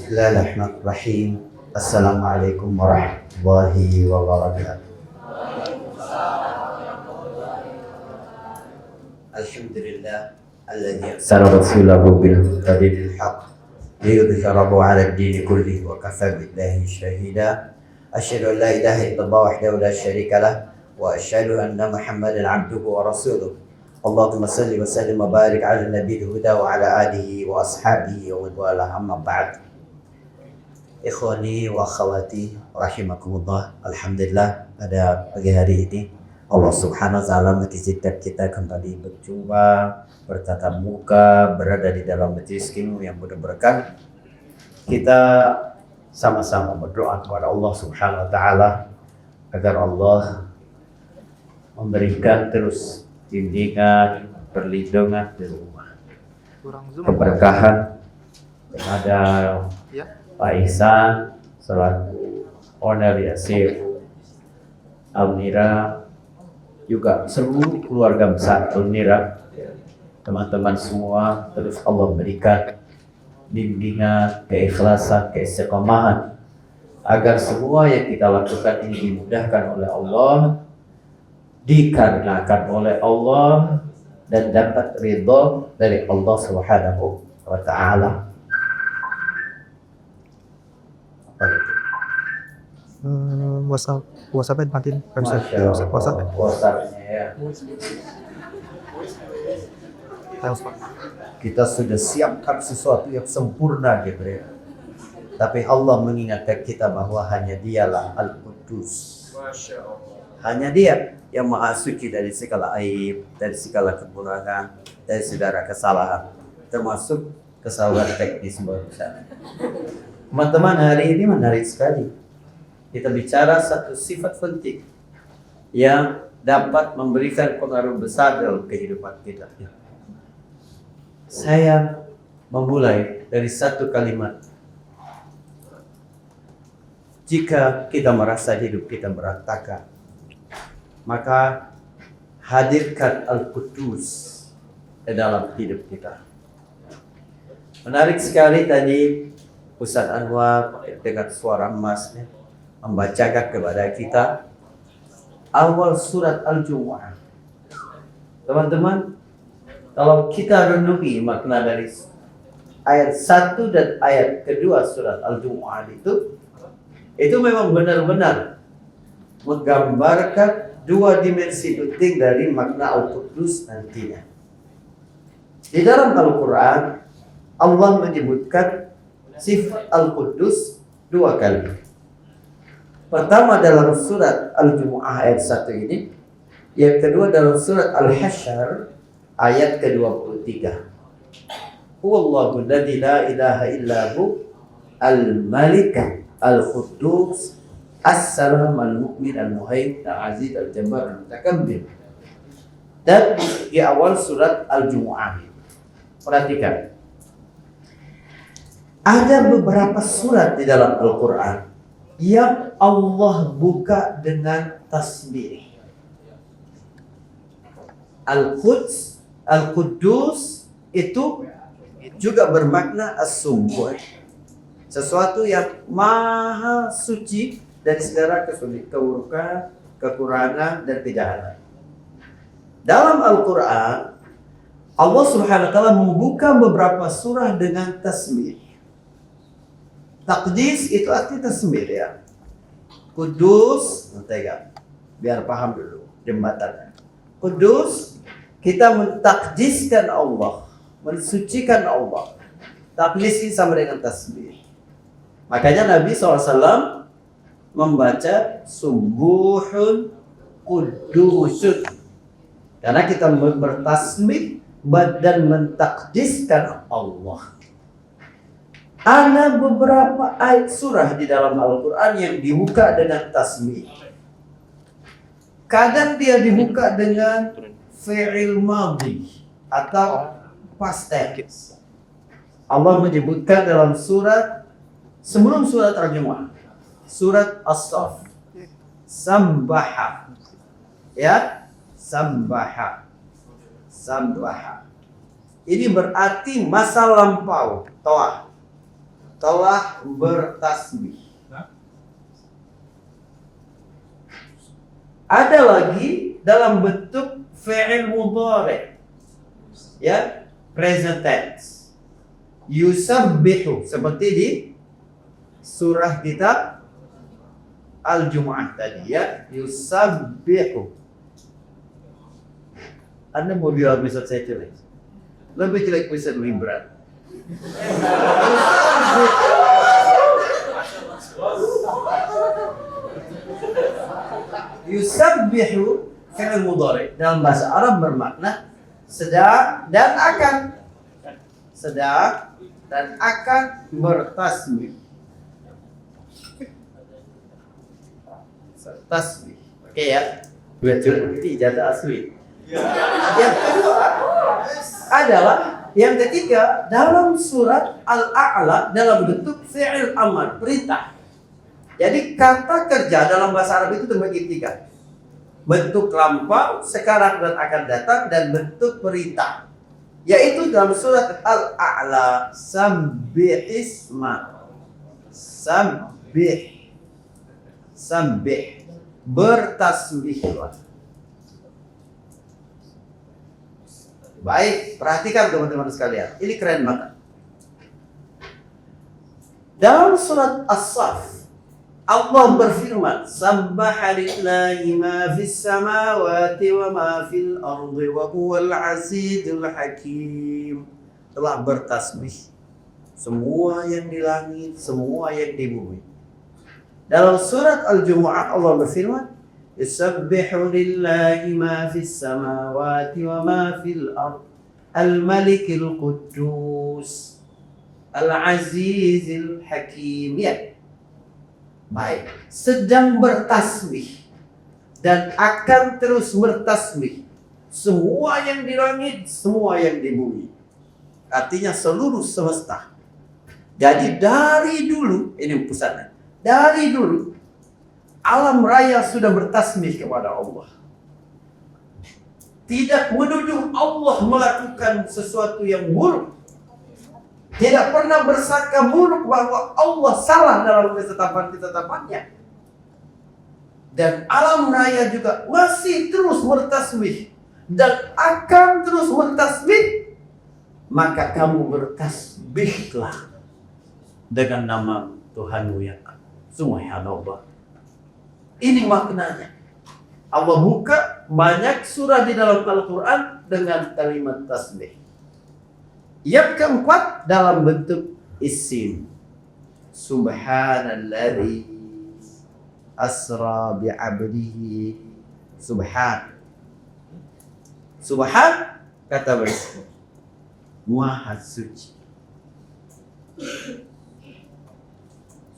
Bismillahirrahmanirrahim. Assalamualaikum warahmatullahi wabarakatuh. Alhamdulillah alladzi arsala rasulahu bil huda dinil haqq liyudhhirahu 'ala ad-din kullihi wa kafa billahi shahida. Asyhadu an la ilaha illallah wahdahu la syarika lah wa asyhadu anna Muhammadan 'abduhu wa rasuluh. Allahumma salli wa sallim wa barik 'ala nabiyil huda wa 'ala alihi wa ashabihi wa man wala, amma ba'd. Ikhwani wa akhwati rahimakumullah. Alhamdulillah pada pagi hari ini Allah Subhanahu wa taala mengizinkan kita kembali berjumpa, bertatap muka, berada di dalam majelis ilmu yang penuh berkah. Kita sama-sama berdoa kepada Allah Subhanahu wa taala agar Allah memberikan terus bimbingan, perlindungan di rumah, keberkahan kepada Pak Ihsan selaku owner Yasir Alnira, juga seluruh keluarga besar Alnira, teman-teman semua, terus Allah berikan bimbingan, keikhlasan, keistiqomahan agar semua yang kita lakukan ini dimudahkan oleh Allah, dikarenakan oleh Allah, dan dapat ridha dari Allah Subhanahu wa taala. WhatsApp matiin kan bisa WhatsApp-nya ya. Kita sudah siapkan sesuatu yang sempurna gitu ya. Tapi Allah mengingatkan kita bahwa hanya Dialah Al-Qudus. Hanya Dia yang Maha Suci dari segala aib, dari segala kekurangan, dari segala kesalahan, termasuk kesalahan teknis barusan. Teman-teman, hari ini menarik sekali. Kita bicara satu sifat penting yang dapat memberikan pengaruh besar dalam kehidupan kita. Saya memulai dari satu kalimat. Jika kita merasa hidup kita berantakan, maka hadirkan Al-Qudus di dalam hidup kita. Menarik sekali tadi Ustaz Anwar dengan suara emasnya membacakan kepada kita awal surat Al-Jumu'ah. Teman-teman, kalau kita renungi makna dari ayat 1 dan ayat kedua surat Al-Jumu'ah itu memang benar-benar menggambarkan dua dimensi penting dari makna Al-Qudus nantinya. Di dalam Al-Quran, Allah menyebutkan sifat Al-Qudus dua kali. Pertama dalam surat Al-Jumu'ah ayat 1 ini, yang kedua dalam surat Al-Hasyr ayat ke-23. Huwallahu alladzi la ilaha illahu al-malik al-quddus as-salam al-mu'min al-muhaimin al-aziz al-jabbar al-mutakabbir. Dan di awal surat Al-Jumu'ah, perhatikan, ada beberapa surat di dalam Al-Quran yang Allah buka dengan tasbih. Al-Quds, Al-Quddus itu juga bermakna as-subuh, sesuatu yang maha suci dari segala keburukan, kekurangan, dan kejahatan. Dalam Al-Quran, Allah Subhanahu wa taala membuka beberapa surah dengan tasbih. Taqdis itu arti tasbih ya. Kudus, biar paham dulu jembatan. Kudus, kita mentakdiskan Allah, mensucikan Allah. Taqdis ini sama dengan tasbih. Makanya Nabi SAW membaca subuhun kudusun, karena kita bertasbih dan mentakdiskan Allah. Ada beberapa ayat surah di dalam Al-Quran yang dibuka dengan tasbih. Kadang dia dibuka dengan fi'il madhi atau past tense. Allah menyebutkan dalam surat sebelum surat Al-Jumu'ah, surat As-Saff, sambaha, ya, sambaha. Ini berarti masa lampau, toah. telah bertasbih. Ada lagi dalam bentuk fi'il mudhari, ya, present tense. Yusabbihu, seperti di surah kita Al-Jumu'ah tadi, ya. Yusabbihu. Anda mau bilang episode saya jelek? Lebih jelek episode lebih berat. Yusabbihu fi'il mudhari dalam bahasa Arab bermakna sedang dan akan. Sedang dan akan bertasbih. Tasbih. Oke ya. Ini ijazah asli. Yang kedua adalah yang ketiga dalam surat Al-A'la dalam bentuk fi'il amar, perintah. Jadi kata kerja dalam bahasa Arab itu terbagi tiga. Bentuk lampau, sekarang dan akan datang, dan bentuk perintah. Yaitu dalam surat Al-A'la, sabbih isma. Sabbih. Sabbih. Bertasbihlah. Baik, perhatikan teman-teman sekalian. Ini keren banget. Dalam surat As-Saff, Allah berfirman, "Sabbaha lillahi ma fis samawati wa ma fil ardi wa huwal azizul hakim." Telah bertasbih semua yang di langit, semua yang di bumi. Dalam surat Al-Jumu'ah Allah berfirman, "Yusabbihu lillahi ma fis samawati wa ma fil ardi al-malikil quddus al-azizil hakim." Ya. Baik, sedang bertasbih dan akan terus bertasbih semua yang di langit, semua yang di bumi. Artinya seluruh semesta. Jadi dari dulu, ini pusatnya, dari dulu alam raya sudah bertasbih kepada Allah. Tidak menuduh Allah melakukan sesuatu yang buruk. Tidak pernah bersangka buruk bahwa Allah salah dalam ketetapan-ketetapannya. Dan alam raya juga masih terus bertasbih dan akan terus bertasbih. Maka kamu bertasbihlah dengan nama Tuhanmu yang Subhanallah. Ini maknanya. Allah buka banyak surah di dalam Al-Quran dengan kalimat tasbih. Yang keempat dalam bentuk isim. Subhanalladzi asra bi'abdihi. Subhan. Subhan kata bersama. Maha suci.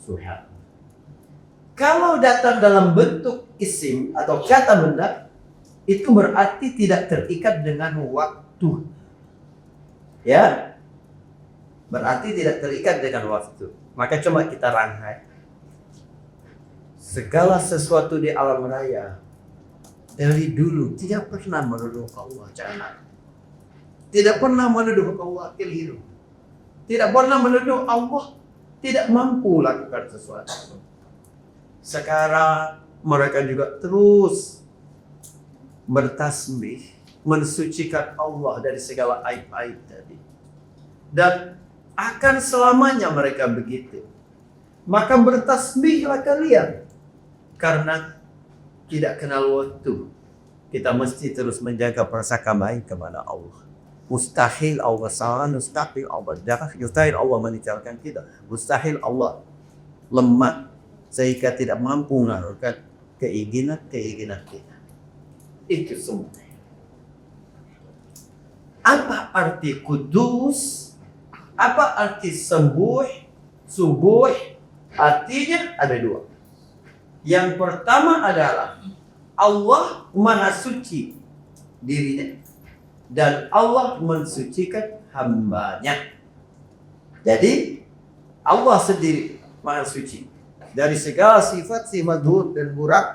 Subhan. Kalau datang dalam bentuk isim atau kata benda, itu berarti tidak terikat dengan waktu. Ya, berarti tidak terikat dengan waktu. Maka coba kita rangkai. Segala sesuatu di alam raya dari dulu tidak pernah menuduh Allah jangan. Tidak pernah menuduh Allah keliru. Tidak pernah menuduh Allah tidak mampu lakukan sesuatu. Sekarang mereka juga terus bertasbih, mensucikan Allah dari segala aib-aib tadi. Dan akan selamanya mereka begitu. Maka bertasbihlah kalian. Karena tidak kenal waktu. Kita mesti terus menjaga prasangka baik kepada Allah. Mustahil Allah salah, mustahil Allah jarak, mustahil Allah meninggalkan kita. Mustahil Allah lemah sehingga tidak mampu mengalahkan keinginan-keinginan kita. Itu semua. Apa arti kudus? Apa arti sembuh? Subuh? Artinya ada dua. Yang pertama adalah Allah Maha Suci dirinya dan Allah mensucikan hambanya. Jadi Allah sendiri Maha Suci dari segala sifat-sifat buruk dan buruk.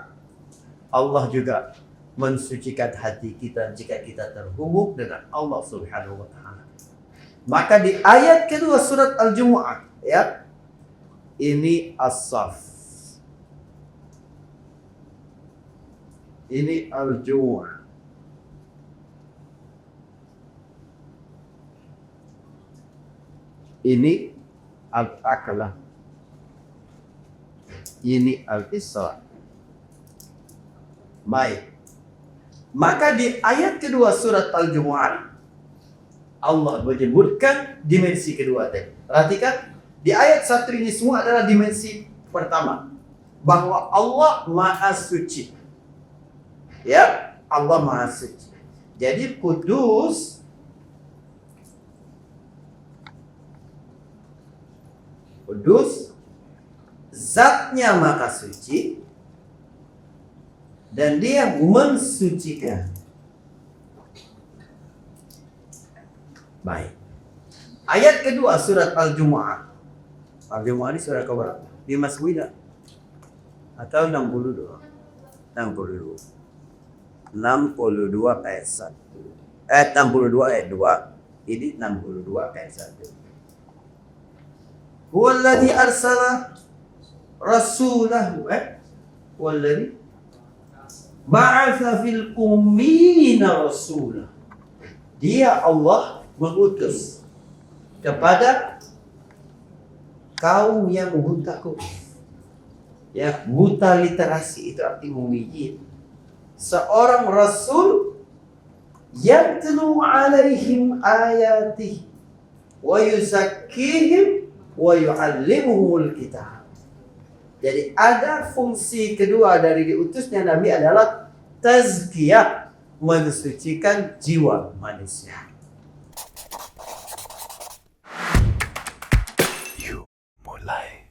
Allah juga mensucikan hati kita jika kita terhubung dengan Allah Subhanahu wa taala. Maka di ayat kedua surat Al-Jumu'ah, ya, Ini as-saff. Ini al-jumu'ah. Ini al-aklah. Ini al-isra. Baik. Maka di ayat kedua surat Al-Jumu'ah Allah menyebutkan dimensi kedua tadi. Perhatikan, di ayat satu ini semua adalah dimensi pertama, bahwa Allah Maha Suci. Ya, Allah Maha Suci. Jadi Kudus zatnya Maha Suci dan dia mensucikan. Baik. Ayat kedua surat Al-Jumu'ah. Al-Jumu'ah ini surat keberapa? 59 atau 62? 62. 62 ayat 1. 62 ayat 2. Ini 62 ayat 1. Huwallazi arsala rasulahu huwallazi ba'atsa fil ummiyina rasulah. Dia Allah mengutus kepada kaum yang buta huruf. Ya, buta literasi itu arti ummiyin. Seorang rasul yang yatlu alaihim ayatihi wa yuzakkihim wa yu'allimuhumul kitab. Jadi ada fungsi kedua dari diutusnya Nabi adalah tazkiyah, mensucikan jiwa manusia. You mulai